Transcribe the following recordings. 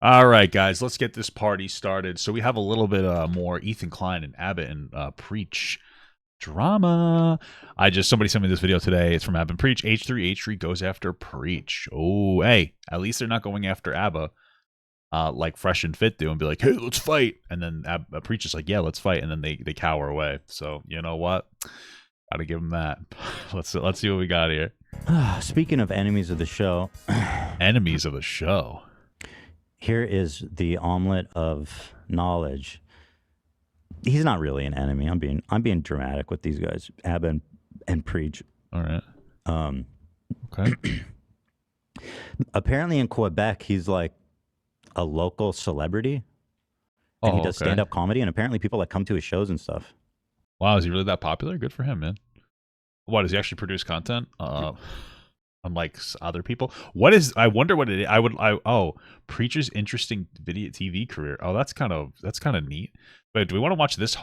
All right, guys, let's get this party started. So we have a little bit more Ethan Klein and Abbott and Preach drama. Somebody sent me this video today. It's from Abbott and Preach. H3H3 goes after Preach. Oh, hey, at least they're not going after Abba like Fresh and Fit do and be like, hey, let's fight. And then Preach is like, yeah, let's fight. And then they cower away. So you know what? Gotta give them that. Let's see what we got here. Speaking of enemies of the show. Enemies of the show. Here is the omelet of knowledge. He's not really an enemy. I'm being dramatic with these guys, Ab and Preach. All right. Okay. Apparently in Quebec, he's like a local celebrity, and he does stand-up comedy. And apparently people that come to his shows and stuff. Wow, is he really that popular? Good for him, man. What, does he actually produce content? Unlike other people. I wonder what it is. Preacher's interesting video TV career. Oh, that's kind of neat. But do we want to watch this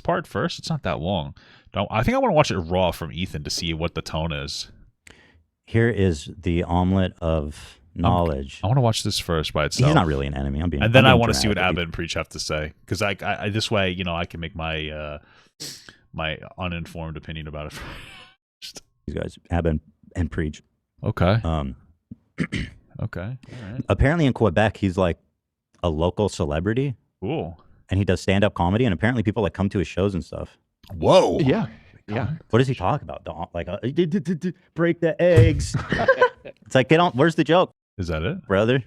part first? It's not that long. No, I think I want to watch it raw from Ethan to see what the tone is. Here is the omelet of knowledge. I want to watch this first by itself. He's not really an enemy. And then I want to see what Abbott and Preach have to say, because I this way, I can make my my uninformed opinion about it first. These guys, Abbott and Preach. Okay. Okay. All right. Apparently in Quebec, he's like a local celebrity. Cool. And he does stand-up comedy, and apparently people like come to his shows and stuff. Whoa. Yeah. Yeah. What does he talk about? Break the eggs. It's like, get on. Where's the joke? Is that it, brother?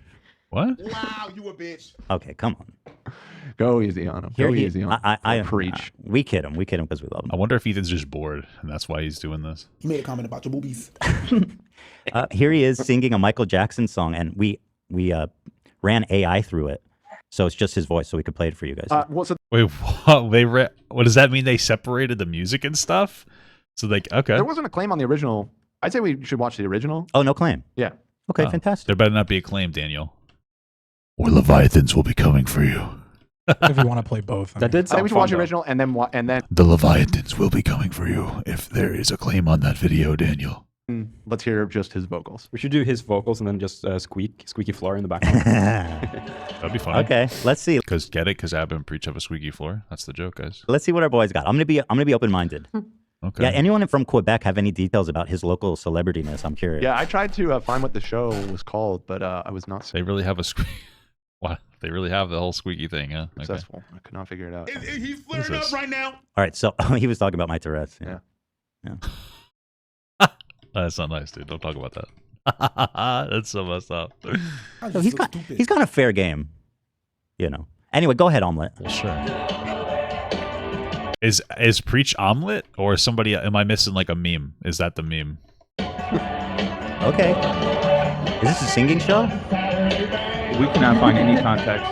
What? Wow, you a bitch. Okay, come on. Go easy on him. Go easy on him. I Preach. We kid him. We kid him because we love him. I wonder if Ethan's just bored, and that's why he's doing this. You made a comment about your boobies. Here he is singing a Michael Jackson song, and we ran AI through it, so it's just his voice, so we could play it for you guys. Wait, what? What does that mean? They separated the music and stuff? So okay. There wasn't a claim on the original. I'd say we should watch the original. Oh, no claim. Yeah. Okay, fantastic. There better not be a claim, Daniel. Or Leviathans will be coming for you. If you want to play both. That did sound fun, we should watch the original and then the Leviathans will be coming for you if there is a claim on that video, Daniel. Let's hear just his vocals. We should do his vocals and then just squeaky floor in the background. That'd be fun. Okay, let's see. Because Abbott and Preach have a squeaky floor. That's the joke, guys. Let's see what our boys got. I'm gonna be open-minded. Okay. Yeah. Anyone from Quebec have any details about his local celebrityness? I'm curious. Yeah, I tried to find what the show was called, but I was not. They really have a squeak. What? They really have the whole squeaky thing, huh? Successful. Okay. I could not figure it out. He's flaring up right now. All right, so he was talking about my Tourette's. Yeah. That's not nice, dude. Don't talk about that. That's so messed up. So he's got a fair game, Anyway, go ahead, Omelet. Sure. Is Preach Omelet or somebody? Am I missing like a meme? Is that the meme? Okay. Is this a singing show? We cannot find any context.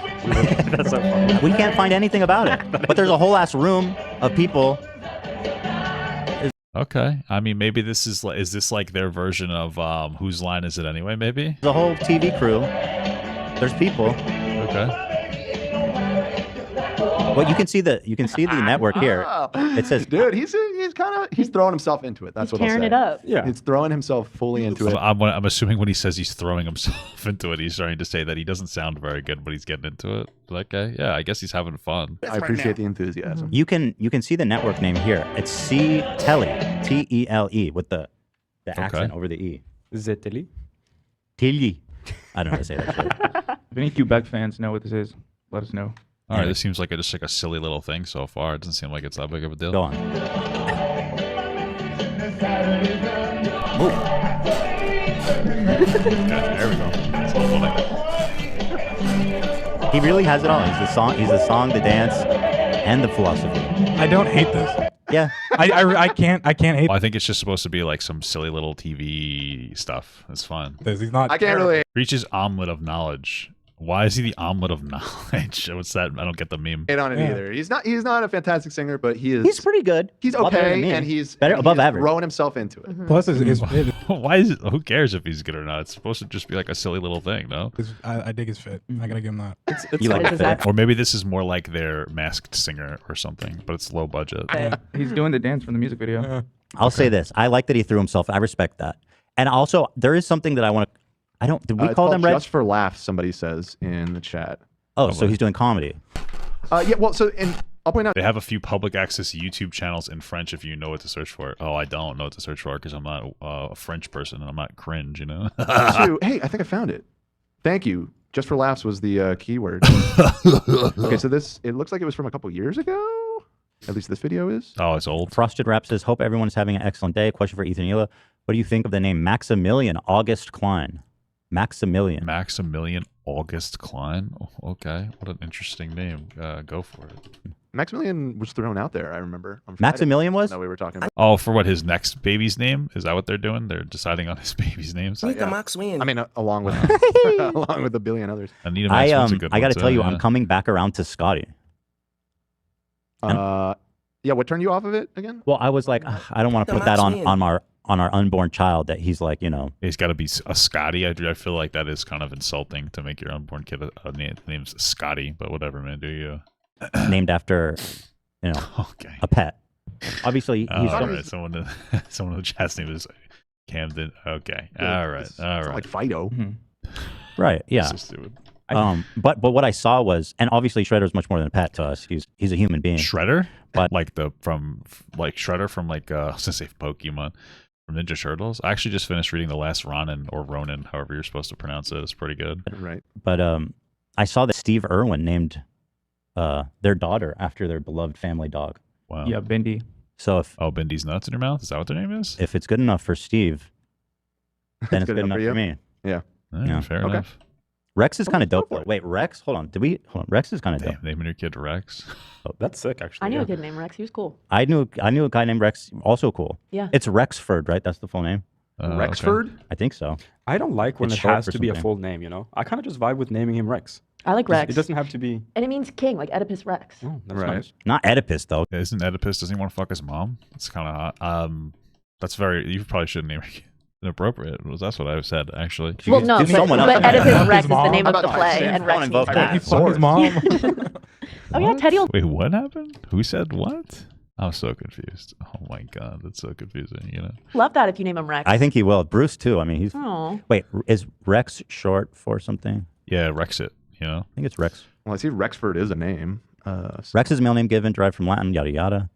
That's so funny. We can't find anything about it. But there's a whole ass room of people. Okay. I mean, maybe is this like their version of Whose Line Is It Anyway? Maybe the whole TV crew. There's people. Okay. Well, you can see the network here. It says, dude, he's throwing himself into it. That's what I'll say. Tearing it up. Yeah, he's throwing himself fully into it. I'm assuming when he says he's throwing himself into it, he's trying to say that he doesn't sound very good, but he's getting into it. Okay, yeah, I guess he's having fun. I appreciate the enthusiasm. You can see the network name here. It's C Tele, T-E-L-E, with the accent over the E. Zeteli? Tilly. I don't know how to say that shit. If any Quebec fans know what this is, let us know. All right, this seems like just like a silly little thing so far. It doesn't seem like it's that big of a deal. Go on. Move. Okay, there we go. That's all funny. He really has it all. He's the song, the dance, and the philosophy. I don't hate this. Yeah. I can't hate. Well, I think it's just supposed to be like some silly little TV stuff. It's fun. He's not. I can't really. Preach's omelet of knowledge. Why is he the omelet of knowledge? What's that? I don't get the meme. Ain't on it either. He's not a fantastic singer, but he's pretty good. He's okay, and he's above average. Throwing himself into it. Plus, why is it? Who cares if he's good or not? It's supposed to just be like a silly little thing, no? I dig his fit. I gotta give him that. You like the fit? Or maybe this is more like their Masked Singer or something, but it's low budget. He's doing the dance from the music video. I'll say this: I like that he threw himself. I respect that, and also there is something that I want I don't. Did we It's call called them red? Just for Laughs, somebody says in the chat. Oh, so he's doing comedy. Yeah, well, so and I'll point out. They have a few public access YouTube channels in French if you know what to search for. Oh, I don't know what to search for because I'm not a French person and I'm not cringe, you know? Hey, I think I found it. Thank you. Just for Laughs was the keyword. Okay, so it looks like it was from a couple years ago. At least this video is. Oh, it's old. Frosted Rap says, hope everyone is having an excellent day. Question for Ethan Ela. What do you think of the name Maximilian August Klein? Maximilian. Maximilian August Klein. Oh, okay, what an interesting name. Go for it. Maximilian was thrown out there, I remember. On Friday. Maximilian was? No, we were talking about. Oh, for what, his next baby's name? Is that what they're doing? They're deciding on his baby's names? Yeah. I mean, along with along with a billion others. Anita Maxim's a good I one, got to too, tell you, yeah. I'm coming back around to Scotty. Yeah, what turned you off of it again? Well, I was like, "Ugh, I don't want to put that on our unborn child that he's like, you know. He's got to be a Scotty. I feel like that is kind of insulting to make your unborn kid a name's Scotty, but whatever, man. Do you? named after, you know, Okay. a pet. Obviously, he's All right. Someone in the chat's name is Camden. Okay. All right. It's All not right. like Fido. right. Yeah. So stupid. But what I saw was, and obviously Shredder's much more than a pet to us. He's a human being. Shredder, But- like Shredder from I was gonna say Pokemon from Ninja Turtles. I actually just finished reading the last Ronin or Ronin, however you're supposed to pronounce it. It's pretty good. Right. But I saw that Steve Irwin named their daughter after their beloved family dog. Wow. Yeah, Bindi. So Bendy's nuts in your mouth. Is that what their name is? if it's good enough for Steve, then it's good enough for me. Yeah. yeah. Fair Okay. enough. Rex is kind of go dope for though. it. Wait, Rex? Hold on. Rex is kind of dope. Naming your kid Rex. That's sick, actually. I knew yeah. a kid named Rex. He was cool. I knew a guy named Rex, also cool. Yeah. It's Rexford, right? That's the full name. Okay. Rexford? I think so. I don't like when It's it short has for to be a something. full name, you know? I kind of just vibe with naming him Rex. I like Rex. It doesn't have to be. And it means king, like Oedipus Rex. Oh, that's Right. nice. Not Oedipus though. Yeah, isn't Oedipus? Doesn't he want to fuck his mom? It's kind of hot. That's very. You probably shouldn't name your kid inappropriate. That's what I said actually. You Well, could no, do but, someone else but name it. Oedipus His Rex is the mom. name How of the about play, Sam and Brown Rex and means vote He king. fucked his mom. Oh yeah, Teddy will. Wait, what happened? Who said what? I'm so confused. Oh my god, that's so confusing. You know. Love that if you name him Rex. I think he will. Bruce too. I mean, he's. Oh. Wait, is Rex short for something? Yeah, Rexit. You know. I think it's Rex. Well, I see Rexford is a name. Rex's male name given, derived from Latin, yada yada.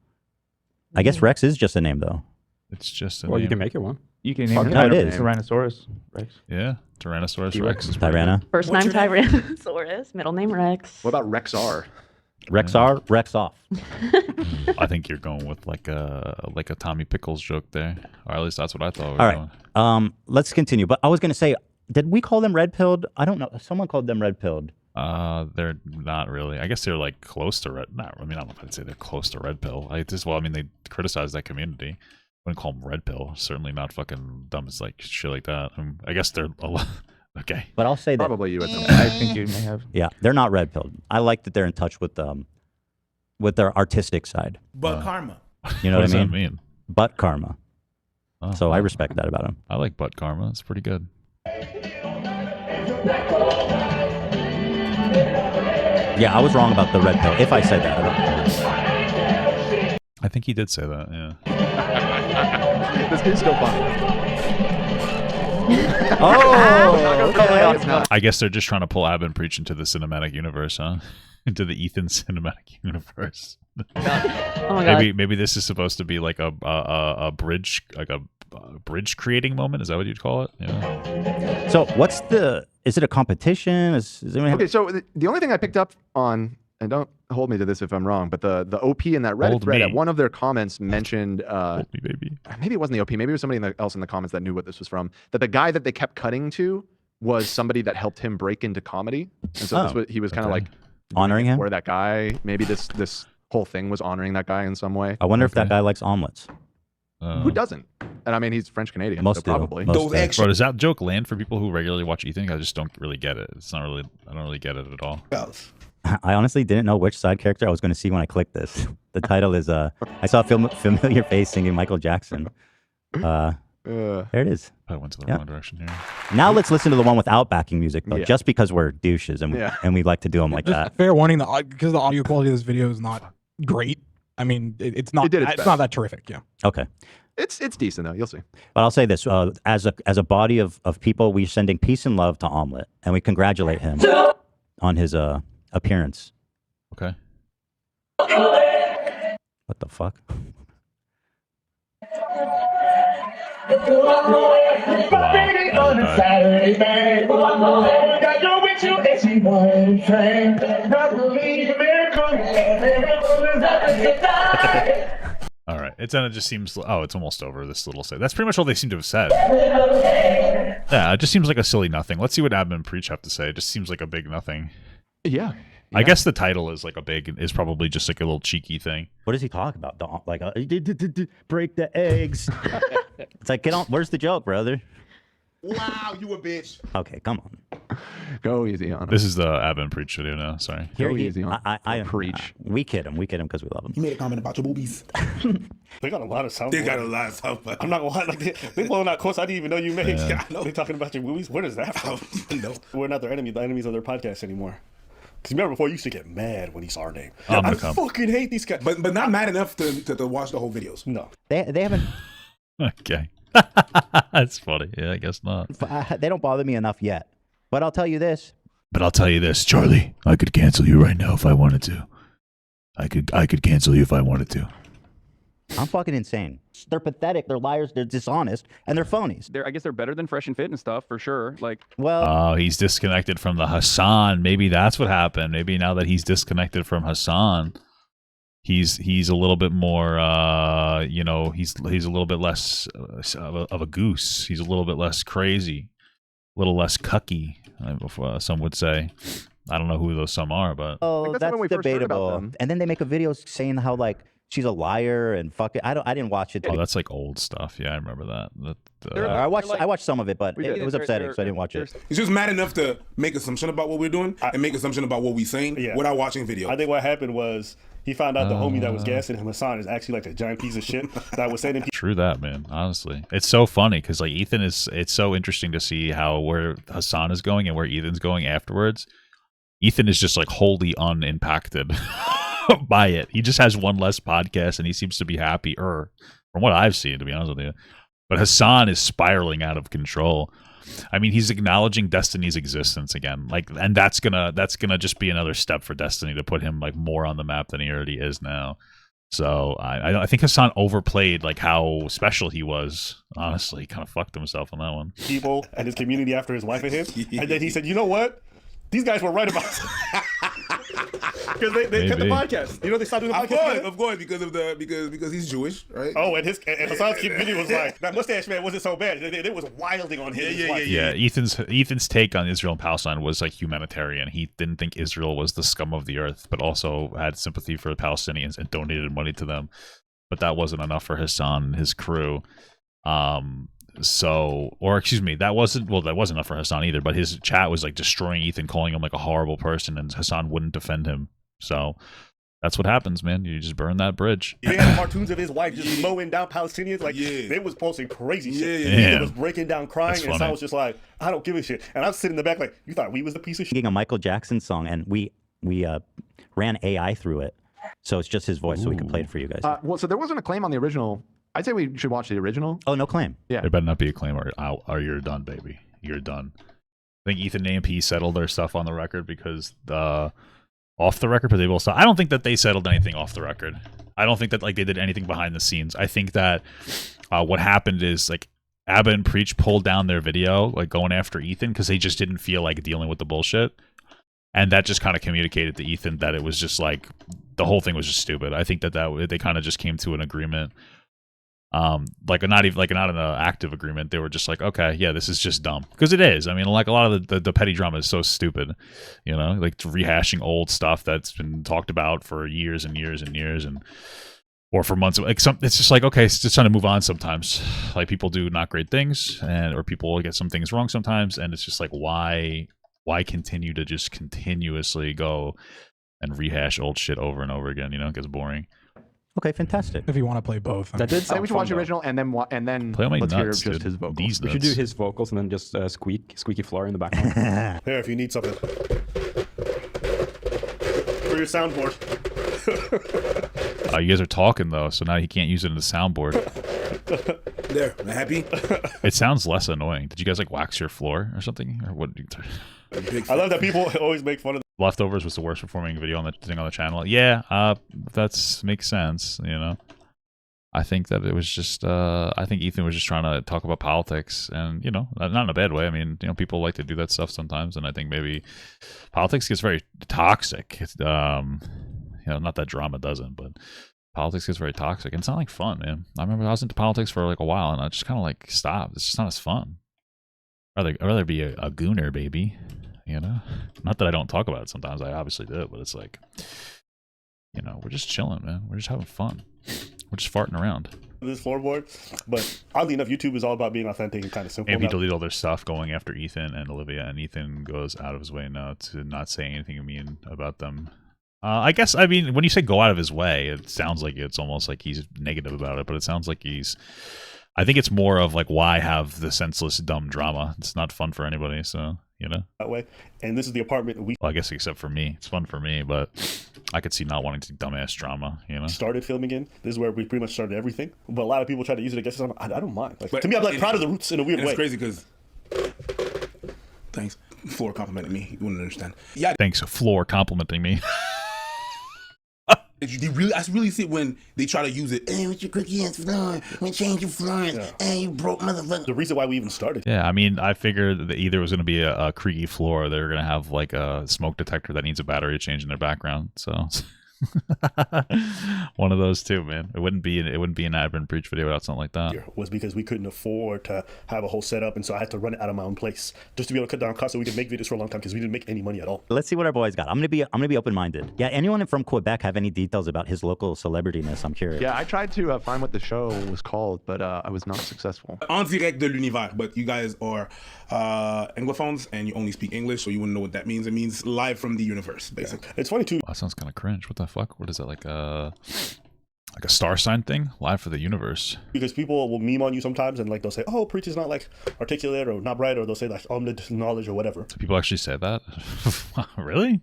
I guess Rex is just a name though. It's just a Well, you name. can make it one. You can name Fuck it no, it better is. name. Tyrannosaurus Rex. Yeah, Tyrannosaurus T-Rex. Rex is pretty Tyranna. First name Tyrannosaurus, middle name Rex. What about Rexar? Rex R. Rex off. good. I think you're going with like a Tommy Pickles joke there, or at least that's what I thought. We were All right. going. Let's continue. But I was gonna say, did we call them red pilled? I don't know. Someone called them red pilled. They're not really. I guess they're like close to red. Not. I mean, I don't know if I'd say they're close to red pill. I mean, they criticize that community. Wouldn't call them red pill. Certainly not fucking dumb as like shit like that. I guess they're a lot. Okay. But I'll say that. Probably you at some I think you may have. Yeah, they're not red pilled. I like that they're in touch with their artistic side. But karma. You know What what does I that mean? mean? Butt karma. Oh, So I well, respect that about them. I like butt karma. It's pretty good. Yeah, I was wrong about the red pill. If I said that, I don't. I think he did say that. Yeah. This is still funny. Oh, I guess they're just trying to pull Ab and Preach into the cinematic universe, huh? Into the Ethan cinematic universe. Oh my god. Maybe this is supposed to be like a bridge, like a bridge creating moment. Is that what you'd call it? Yeah. So is it a competition? Is anyone have, Okay, so the only thing I picked up on, and don't hold me to this if I'm wrong, but the OP in that Reddit Hold thread, me. at one of their comments mentioned, Hold me, baby. maybe it wasn't the OP, maybe it was somebody else in the comments that knew what this was from, that the guy that they kept cutting to was somebody that helped him break into comedy. And so he was kind of okay. like honoring him? for that guy. Maybe this whole thing was honoring that guy in some way. I wonder if that Okay. guy likes omelets. Who doesn't? And I mean, he's French Canadian, Most so do. probably. Most Those do. extra Bro, does that joke land for people who regularly watch Ethan? I just don't really get it. It's not really. I don't really get it at all. girls. I honestly didn't know which side character I was going to see when I clicked this. The title is I saw a familiar face singing Michael Jackson. There it is. I went to the Yeah. wrong direction here. Now let's listen to the one without backing music, though, Yeah. just because we're douches and Yeah. we like to do them like Just that. fair warning, because the audio quality of this video is not great. I mean, it's not. It did its It's best. not that terrific. Yeah. Okay. It's decent though. You'll see. But I'll say this: as a body of people, we're sending peace and love to Omelet, and we congratulate him on his appearance. Okay. What the fuck? All right. It just seems. Oh, it's almost over. This little say. That's pretty much all they seem to have said. Yeah, it just seems like a silly nothing. Let's see what Ab and Preach have to say. It just seems like a big nothing. Yeah. I guess the title is like is probably just like a little cheeky thing. What does he talk about? Like break the eggs. It's like, get on. Where's the joke, brother? Wow, you a bitch. Okay, come on. Go easy on him. This is the Ab and Preach video now. Sorry. Go easy on I Preach. We kid him. We kid him because we love him. You made a comment about your boobies. They got a lot of sound. They got a lot of stuff. But I'm not gonna lie, like they blowing out quotes I didn't even know you made. Yeah. I know. They talking about your movies. Where does that from? No. We're not their enemy. The enemies of their podcast anymore. Because remember before, you used to get mad when he saw our name. I'm I gonna come. fucking hate these guys. But not mad enough to watch the whole videos. No. They haven't. Okay. That's funny. Yeah, I guess not. They don't bother me enough yet. But I'll tell you this. But I'll tell you this, Charlie. I could cancel you right now if I wanted to. I could cancel you if I wanted to. I'm fucking insane. They're pathetic. They're liars. They're dishonest, and they're phonies. I guess they're better than Fresh and Fit and stuff for sure. Like, Well, Oh, he's disconnected from the Hassan. Maybe that's what happened. Maybe now that he's disconnected from Hassan, he's a little bit more, he's a little bit less of a goose. He's a little bit less crazy, a little less cucky, some would say. I don't know who those some are, but that's that's when we first heard about debatable. them. And then they make a video saying how like she's a liar and fuck it. I didn't watch it. oh, that's like old stuff. Yeah, I remember that. I watched some of it, but We did. it was upsetting, so I didn't watch it. He's just mad enough to make assumption about what we're doing and make assumption about what we're saying without watching video. I think what happened was he found out the homie that was gassing him, Hassan, is actually like a giant piece of shit that was sending people. True that, man. Honestly, it's so funny because like Ethan is. It's so interesting to see where Hassan is going and where Ethan's going afterwards. Ethan is just like wholly unimpacted by it. He just has one less podcast and he seems to be happier from what I've seen, to be honest with you. But Hassan is spiraling out of control. I mean, he's acknowledging Destiny's existence again, like, and that's gonna just be another step for Destiny to put him like more on the map than he already is now. So I think Hassan overplayed like how special he was. Honestly, he kind of fucked himself on that one. People and his community after his wife and him. And then he said, you know what? These guys were right about because they kept the podcast. You know, they stopped doing the podcast. Of course, because he's Jewish, right? Oh, and Hassan's community was like, that mustache man wasn't so bad. It was wilding on him. Yeah. Ethan's take on Israel and Palestine was like humanitarian. He didn't think Israel was the scum of the earth, but also had sympathy for the Palestinians and donated money to them. But that wasn't enough for Hassan and his crew. That wasn't enough for Hassan either, but his chat was like destroying Ethan, calling him like a horrible person, and Hassan wouldn't defend him. So that's what happens, man. You just burn that bridge. They had cartoons of his wife just mowing down Palestinians. Like, they was posting crazy shit. He was breaking down crying, and Hassan was just like, I don't give a shit. And I'm sitting in the back like, you thought we was the piece of shit? A Michael Jackson song, and we ran AI through it, so it's just his voice, so we could play it for you guys. So there wasn't a claim on the original. I'd say we should watch the original. Oh, no claim. Yeah. There better not be a claim or you're done, baby. You're done. I think Ethan and AMP settled their stuff on the record because off the record, but they will stop. I don't think that they settled anything off the record. I don't think that like they did anything behind the scenes. I think that what happened is like Abba and Preach pulled down their video, like going after Ethan because they just didn't feel like dealing with the bullshit. And that just kind of communicated to Ethan that it was just like the whole thing was just stupid. I think that they kind of just came to an agreement. Not an active agreement. They were just like, okay, yeah, this is just dumb because it is. I mean, like a lot of the petty drama is so stupid, you know, like rehashing old stuff that's been talked about for years and years and years or for months. Like it's just like, okay, it's just trying to move on sometimes. Like people do not great things or people get some things wrong sometimes, and it's just like why continue to just continuously go and rehash old shit over and over again? You know, it gets boring. Okay, fantastic. if you want to play both. That did I think sound we should fun, watch the though. original and then Play on my let's nuts, hear just dude. his vocals. These We should do nuts. his vocals and then just squeaky floor in the background. Here, if you need something. For your soundboard. You guys are talking though, so now he can't use it in the soundboard. There, happy? It sounds less annoying. Did you guys like wax your floor or something? Or what? I love that people always make fun of Leftovers was the worst performing video on the thing on the channel. Yeah, that's makes sense, you know. I think that it was just I think Ethan was just trying to talk about politics, and you know, not in a bad way. I mean, you know, people like to do that stuff sometimes, and I think maybe politics gets very toxic. It's, you know, not that drama doesn't, but politics gets very toxic, and it's not like fun, man. I remember I was into politics for like a while, and I just kind of like stopped. It's just not as fun. I'd rather be a gooner, baby. You know, not that I don't talk about it sometimes. I obviously do, but it's like, you know, we're just chilling, man. We're just having fun. We're just farting around. This floorboard, but oddly enough, YouTube is all about being authentic and kind of simple. And if you delete all their stuff going after Ethan and Olivia, and Ethan goes out of his way now to not say anything mean about them. I guess, I mean, when you say go out of his way, it sounds like it's almost like he's negative about it, but it sounds like he's, I think it's more of like, why have the senseless, dumb drama? It's not fun for anybody, so, you know? That way. And this is the apartment we... Well, I guess except for me. It's fun for me, but I could see not wanting to dumbass drama, you know? Started filming in. This is where we pretty much started everything. But a lot of people try to use it against us. I don't mind. Like, to me, I'm like proud of the roots in a weird way. It's crazy because... Thanks. Floor complimented me. You wouldn't understand. Yeah. Thanks, Floor complimenting me. I really see it when they try to use it. Hey, what's your cookie ass floor? We change your floor. Hey, you broke motherfucker. The reason why we even started. Yeah, I mean, I figured that either it was going to be a creaky floor, or they were going to have like a smoke detector that needs a battery to change in their background. So one of those two, man. It wouldn't be an Advent Preach video without something like that. Was because we couldn't afford to have a whole setup, and so I had to run it out of my own place just to be able to cut down costs so we could make videos for a long time because we didn't make any money at all. Let's see what our boys got. I'm gonna be open-minded. Yeah, anyone from Quebec have any details about his local celebrityness? I'm curious. Yeah, I tried to find what the show was called, but I was not successful. En direct de l'univers, but you guys are Anglophones and you only speak English, so you wouldn't know what that means. It means live from the universe, basically. Yeah. It's funny too. Well, that sounds kind of cringe. What the fuck? What is that, like a star sign thing? Live for the universe. Because people will meme on you sometimes, and like they'll say, "Oh, Preach is not like articulate or not bright," or they'll say like omelette knowledge or whatever. So people actually say that? Really?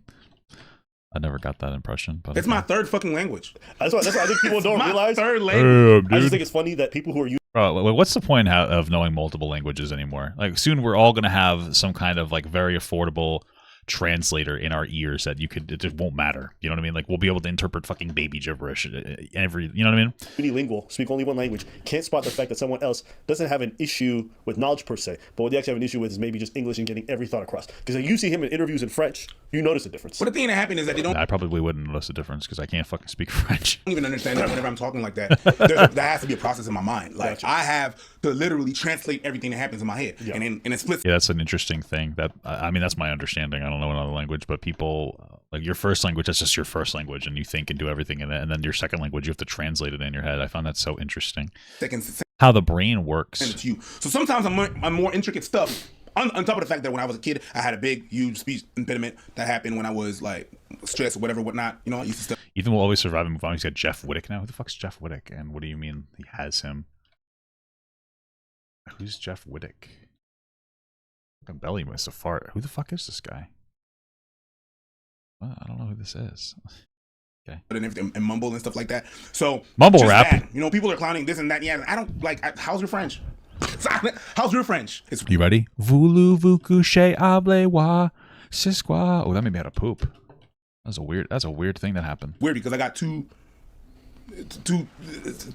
I never got that impression. But it's my third fucking language. That's what I think people don't realize. Third language. I just think it's funny that people who are using. Bro, what's the point of knowing multiple languages anymore? Like, soon we're all gonna have some kind of like very affordable translator in our ears that it just won't matter. You know what I mean? Like, we'll be able to interpret fucking baby gibberish every, you know what I mean? Unilingual, speak only one language, can't spot the fact that someone else doesn't have an issue with knowledge per se, but what they actually have an issue with is maybe just English and getting every thought across. Because like, you see him in interviews in French, you notice the difference. But the thing that happened is that they don't... I probably wouldn't notice the difference because I can't fucking speak French. I don't even understand that whenever I'm talking like that. There has to be a process in my mind. Like, gotcha. I have to literally translate everything that happens in my head. Yeah. And in a split... Yeah, that's an interesting thing. That I mean, that's my understanding. I don't know another language, but people, like, your first language, that's just your first language, and you think and do everything in it, and then your second language, you have to translate it in your head. I find that so interesting. How the brain works. It's you. So sometimes I'm more intricate stuff. On top of the fact that when I was a kid, I had a big, huge speech impediment that happened when I was like stressed or whatever, whatnot. You know, I used to stuff. Ethan will always survive and move on. He's got Jeff Whittick now. Who the fuck's Jeff Whittick? And what do you mean he has him? Who's Jeff Whittick? Fucking belly must have fart. Who the fuck is this guy? Well, I don't know who this is. Okay. And mumble and stuff like that. So mumble rap. That, you know, people are clowning this and that. Yeah, I don't like. How's your French? How's your French? You ready? Voulez-vous coucher avec c'est quoi? Oh, that made me out of poop. That's a weird thing that happened. Weird because I got two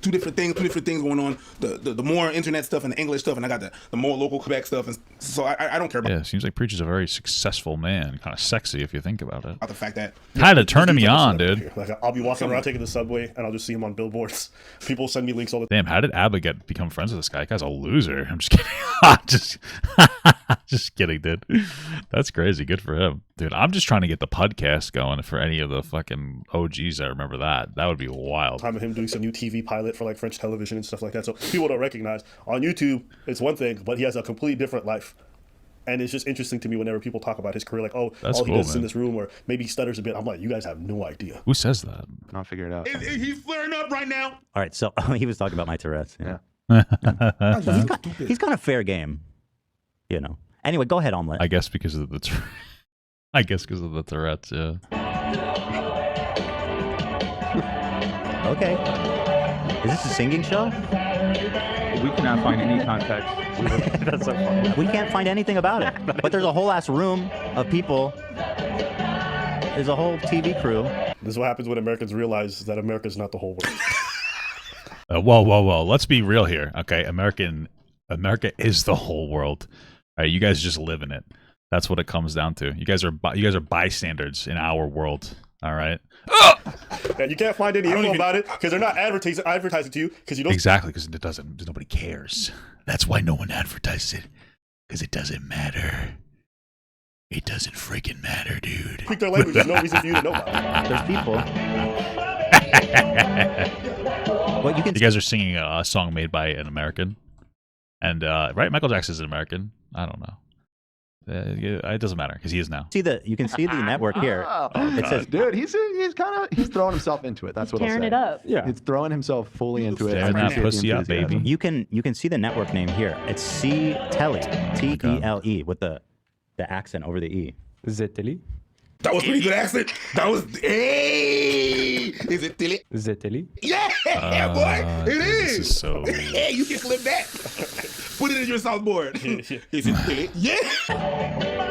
different things going on. The more internet stuff and the English stuff, and I got the more local Quebec stuff, and so I don't care about. Yeah, it seems like Preach is a very successful man, kind of sexy if you think about it. About the fact that kind of turning me on, dude. Like, I'll be walking around taking the subway, and I'll just see him on billboards. People send me links all the time. Damn, how did Abba become friends with this guy? That guy's a loser. I'm just kidding. just kidding, dude. That's crazy. Good for him, dude. I'm just trying to get the podcast going for any of the fucking OGs that remember that. That would be wild. Time of him doing some new TV pilot for like French television and stuff like that. So people don't recognize on YouTube it's one thing, but he has a completely different life. And it's just interesting to me whenever people talk about his career, like, oh, all he does is in this room, or maybe he stutters a bit. I'm like, you guys have no idea. Who says that? I'll figure it out. He's flaring up right now. All right, so he was talking about my Tourette's. Yeah. He's got a fair game, you know. Anyway, go ahead, Omelette. I guess because of the Tourette's, yeah. Okay. Is this a singing show? We cannot find any context. That's so funny. We can't find anything about it. But there's a whole ass room of people. There's a whole TV crew. This is what happens when Americans realize that America's not the whole world. Whoa. Let's be real here, okay? America is the whole world. All right, you guys just live in it. That's what it comes down to. You guys are bystanders in our world. All right. And you can't find any info about it because they're not advertising to you because you don't. Exactly, because it doesn't. Nobody cares. That's why no one advertises it, because it doesn't matter. It doesn't freaking matter, dude. Speak their language. There's no reason for you to know about it. There's people. Well, you guys are singing a song made by an American, and right, Michael Jackson's an American. I don't know. It doesn't matter because he is now. You can see the network here. It says, dude, he's throwing himself into it. That's what I'll say. Tearing it up. Yeah. He's throwing himself fully into it. Tearing that pussy up, baby. you can see the network name here. It's C-Tele, T-E-L-E, with the accent over the E. Zeteli. That was pretty good accent. That was, hey, is it Tilly? Zeteli. Yeah, boy, it This is. is so. Hey, you can flip that. Put it in your soundboard. Is it Tilly? Yeah.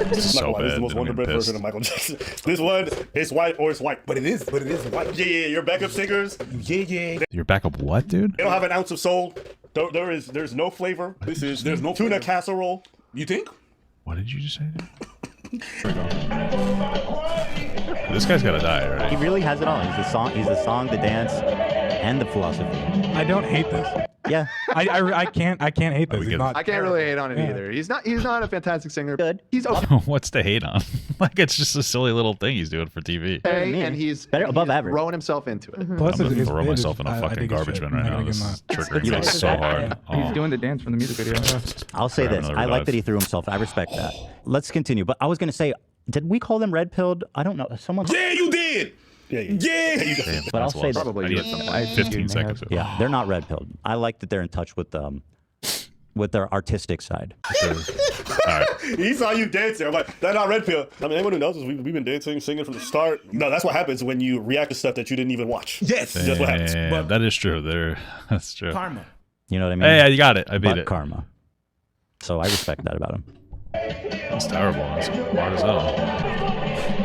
This is so This is the most bad. wonderbread version of Michael Jackson. This one is white or it's white, but it is white. Yeah. Your backup singers. Yeah. Your backup what, dude? They don't have an ounce of soul. There's no flavor. There's no tuna casserole. You think? What did you just say? This guy's gotta die, right? He really has it all. He's the song, the dance, and the philosophy. I don't hate this. Yeah. I can't hate this. He's not I can't really hate on it either. He's not a fantastic singer. Good. He's okay, What's to hate on? Like, it's just a silly little thing he's doing for TV. and he's above average. throwing himself into it. Plus, I'm gonna his throw bit myself is- in a I fucking think it's garbage shit. bin right I'm now. not This gonna is give him triggering me Yeah. so hard. He's doing the dance from the music video. I'll say Try this. another I like revive. that he threw himself. I respect that. Let's continue. But I was going to say, did we call them red-pilled? I don't know. Someone. Yeah, you did. Yeah. Damn, But I'll that's say lost. that- Probably I you need at some point. 15 seconds. Yeah, they're not red-pilled. I like that they're in touch with their artistic side. All right. He saw you dancing. I'm like, that's not red pill. I mean, anyone who knows us, we've been dancing, singing from the start. No, that's what happens when you react to stuff that you didn't even watch. Yes. That's what happens. Damn, that is true. That's true. Karma. You know what I mean? Hey, yeah, you got it. I beat But it. karma. So I respect that about him. That's terrible. That's hard as hell.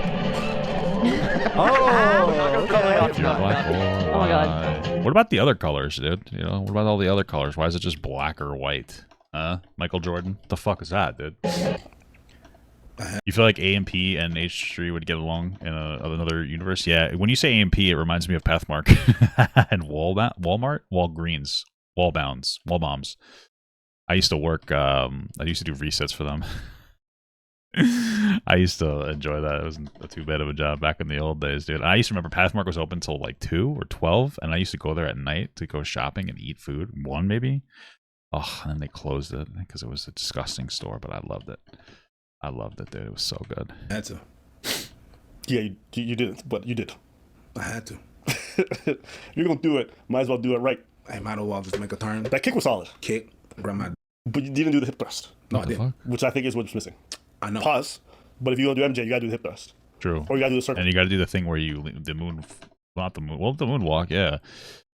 Oh, If you're black or Oh my God. white. What about the other colors, dude? You know, what about all the other colors? Why is it just black or white? Michael Jordan? What the fuck is that, dude? You feel like AMP and H3 would get along in another universe? Yeah. When you say AMP, it reminds me of Pathmark and Walmart, Walgreens, Wallbombs. I used to work. I used to do resets for them. I used to enjoy that. It wasn't too bad of a job back in the old days, dude. I used to remember Pathmark was open till like 2 or 12, and I used to go there at night to go shopping and eat food. 1 maybe. Oh, and then they closed it because it was a disgusting store, but I loved it. I loved it, dude. It was so good. I had to. Yeah, you didn't, but you did. I had to. If you're going to do it, might as well do it right. I might as well just make a turn, That kick was solid, kick, grab my. but you didn't do the hip thrust, No, I What the didn't. fuck? which I think is what's missing. I know. Pause. But if you want to do MJ, you got to do the hip thrust. True. Or you got to do the circle. And you got to do the thing where you the moon, not the moon. Well, the moonwalk, yeah,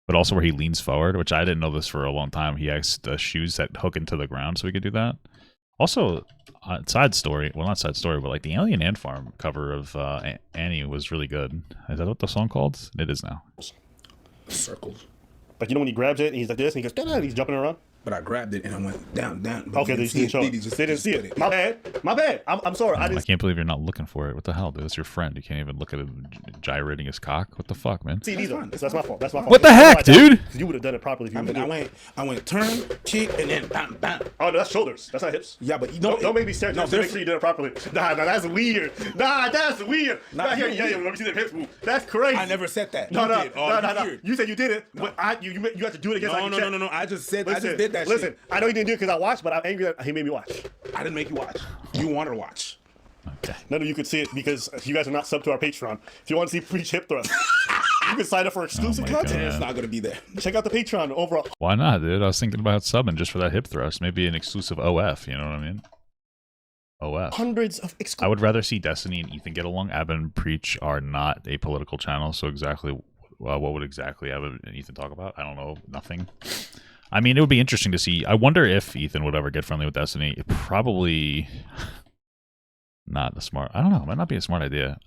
but also where he leans forward, which I didn't know this for a long time. He has the shoes that hook into the ground, so he could do that. Also, side story. Well, not side story, but like the Alien Ant Farm cover of Annie was really good. Is that what the song called? It is now. Circles. Like, you know when he grabs it and he's like this and he goes, da-da, and he's jumping around? But I grabbed it and I went down. Okay, they just didn't show it. They didn't see it. My bad. I'm sorry. I I didn't can't believe you're not looking for it. What the hell, dude? That's your friend. You can't even look at him gyrating his cock. What the fuck, man? see it either. That's my fault. That's my fault. What the heck, dude? You would have done it properly if you would have. I went turn, kick, and then bam, bam. Oh, no, that's shoulders. That's not hips. Yeah, but you Don't make me stare. No, No, make sure you did it properly. Nah, that's weird. That's weird. Nah, Here, you- yeah, let me see the hips move. That's crazy. I never said that. No, You no, did. Oh, no. weird. You said you did it, but you have to do it again. so I can check. No. I just said. I Listen, just did that. listen. Shit. I know you didn't do it because I watched, but I'm angry that he made me watch. I didn't make you watch. You wanted to watch. Okay. None of you could see it because you guys are not sub to our Patreon. If you want to see Preach Hip Thrust, you can sign up for exclusive my content. God. It's not gonna be there. Check out the Patreon over. Why not, dude? I was thinking about subbing just for that hip thrust. Maybe an exclusive OF. You know what I mean? OF. Hundreds of I would rather see Destiny and Ethan get along. Ab and Preach are not a political channel, so exactly what would exactly Ab and Ethan talk about? I don't know. Nothing. I mean, it would be interesting to see. I wonder if Ethan would ever get friendly with Destiny. Probably not a smart. I don't know. It might not be a smart idea.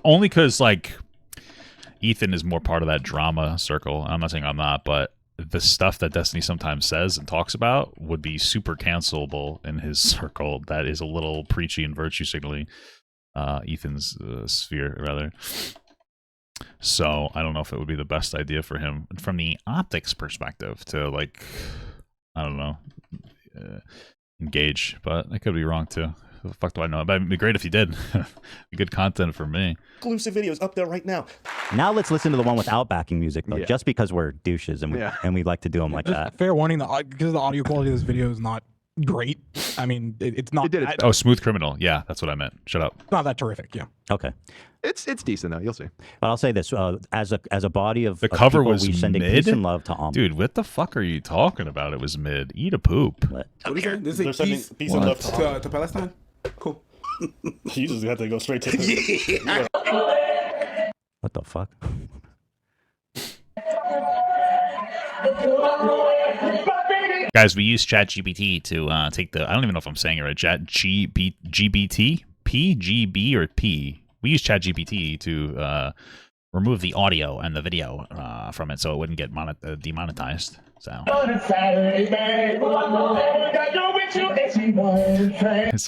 Only because, like, Ethan is more part of that drama circle. I'm not saying I'm not, but the stuff that Destiny sometimes says and talks about would be super cancelable in his circle. That is a little preachy and virtue signaling. Ethan's sphere, rather. So I don't know if it would be the best idea for him from the optics perspective to, like, I don't know, engage. But I could be wrong too. Who the fuck do I know? But it'd be great if he did. Be good content for me. Exclusive videos up there right now. Now let's listen to the one without backing music, though, Yeah. just because we're douches and we like to do them like Just that. fair warning, because the audio quality of this video is not great. I mean, it's not. It did its Oh, Smooth Criminal. Yeah, that's what I meant. Shut up. It's not that terrific. Yeah. Okay, It's decent though. You'll see. but I'll say this: as a body of The cover people, was we sending mid? peace and love to Omelet. Dude, what the fuck are you talking about? It was mid. Eat a poop. What do you say? This They're is sending peace, peace and love to Palestine. Cool. You just have to go straight to Yeah. What the fuck? Guys, we use ChatGPT to take the, I don't even know if I'm saying it right, GBT? P, GB, or P? We use ChatGPT to remove the audio and the video from it so it wouldn't get demonetized. So it's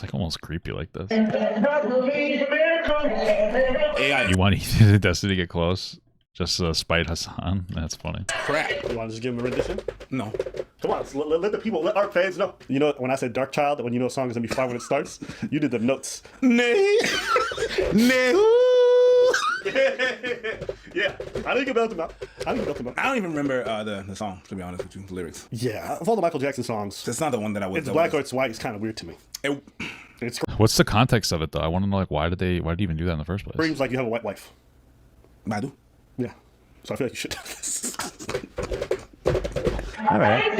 like almost creepy like this. AI You want Destiny to get close? Just spite Hassan? That's funny. crap. You want to just give him a rendition? No. Come on, let the people, let our fans know. You know, when I said Dark Child, when you know a song is going to be fine when it starts, you did the notes. Nay. No. Yeah, I think you built them up. I don't even remember the song, to be honest with you, the lyrics. Yeah, of all the Michael Jackson songs, That's not the one that I was. it's black or it's white. It's kind of weird to me. It's What's the context of it though? I want to know, like, why did you even do that in the first place? screams like you have a white wife. I do. Yeah, so I feel like you should do this. All right.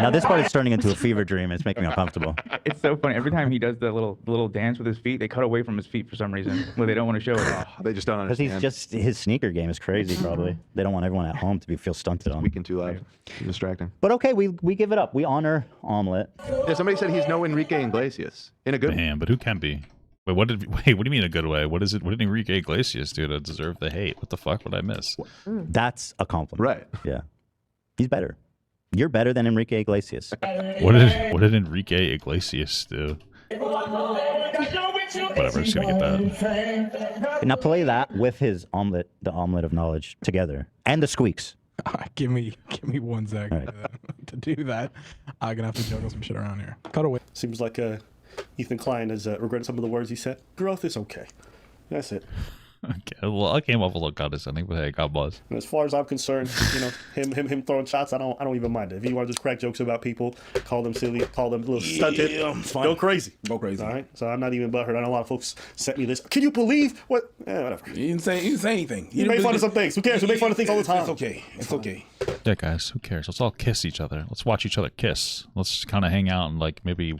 Now this part is turning into a fever dream. It's making me uncomfortable. It's so funny. Every time he does the little dance with his feet, they cut away from his feet for some reason. Well, they don't want to show it. They just don't Because understand. he's just his sneaker game is crazy. Probably they don't want everyone at home to feel stunted on. Speaking too loud. Too distracting. But okay, we give it up. We honor Omelet. Yeah, somebody said he's no Enrique Iglesias in a good way. Damn, but who can be? Wait, what do you mean a good way? What is it? What did Enrique Iglesias do to deserve the hate? What the fuck would I miss? That's a compliment. Right. Yeah. He's better. You're better than Enrique Iglesias. What did Enrique Iglesias do? Whatever, just gonna get that. Now play that with his omelet, the omelet of knowledge together, and the squeaks. Give me 1 second to do that. I'm gonna have to juggle some shit around here. Cut away. Seems like Ethan Klein has regretted some of the words he said. Growth is okay. That's it. Okay, well, I came off a little condescending, but hey, God bless. And as far as I'm concerned, you know, him throwing shots, I don't even mind it. If you want to just crack jokes about people, call them silly, call them a little stunted, it's fine. go crazy. Go crazy. All right. So I'm not even butthurt. I know a lot of folks sent me this. Can you believe what? Whatever. You didn't say anything. You make fun of some things. Who cares? We make fun of things all the time. It's okay. It's okay. Yeah, guys, who cares? Let's all kiss each other. Let's watch each other kiss. Let's kind of hang out and, like, maybe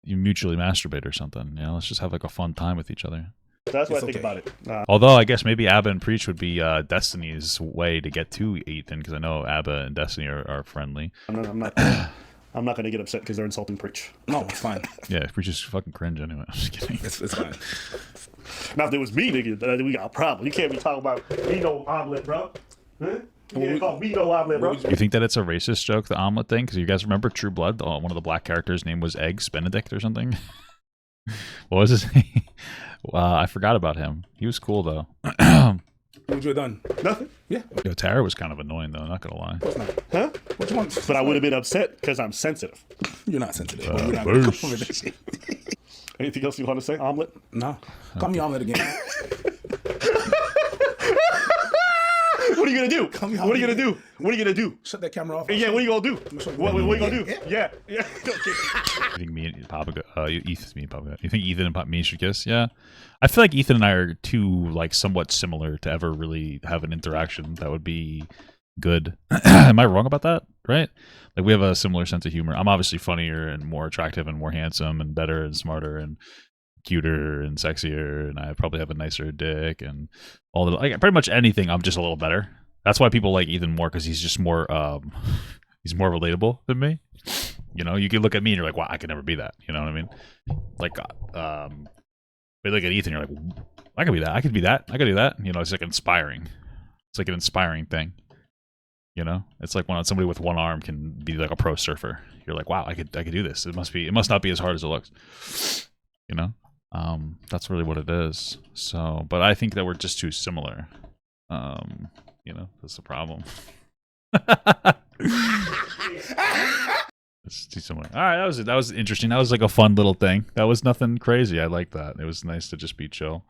you mutually masturbate or something. You know, let's just have, like, a fun time with each other. That's what It's I think okay. about it. Although I guess maybe Abba and Preach would be Destiny's way to get to Ethan, because I know Abba and Destiny are friendly. I'm not going to get upset because they're insulting Preach. No, it's fine. Yeah, Preach is fucking cringe anyway. I'm just kidding. It's fine. Now, if it was me, nigga, we got a problem. You can't be talking about me no omelet, bro. Huh? You can't call me no omelet, bro. You think that it's a racist joke, the omelet thing? Because you guys remember True Blood? One of the black characters' name was Eggs Benedict or something. What was his name? I forgot about him. He was cool though. What would you have done? Nothing. Yeah. Yo, Tara was kind of annoying though. Not gonna lie. Huh? What you want? But I would have been upset because I'm sensitive. You're not sensitive. You're not gonna come with that shit. Anything else you want to say? Omelet? No. Call me omelet again. What are you gonna do? Come here, What are you gonna do? What are you gonna do? Shut that camera off. Yeah, what are you gonna do? What are you gonna do? Yeah. You think me and Papa? Ethan, me and Papa. You think Ethan and me should kiss? Yeah. I feel like Ethan and I are too, like, somewhat similar to ever really have an interaction that would be good. Am I wrong about that? Right? Like we have a similar sense of humor. I'm obviously funnier and more attractive and more handsome and better and smarter and cuter and sexier, and I probably have a nicer dick and all the like pretty much anything. I'm just a little better. That's why people like Ethan more, because he's just more he's more relatable than me. You know, you can look at me and you're like, wow, I could never be that. You know what I mean? Like but look at Ethan, you're like, I could be that. I could be that. I could do that. You know, it's like inspiring. It's like an inspiring thing. You know, it's like when somebody with one arm can be like a pro surfer. You're like, wow, I could do this. It must not be as hard as it looks. You know, that's really what it is. So, but I think that we're just too similar. You know, that's the problem. It's too similar. All right, that was it. That was interesting. That was like a fun little thing. That was nothing crazy. I like that. It was nice to just be chill.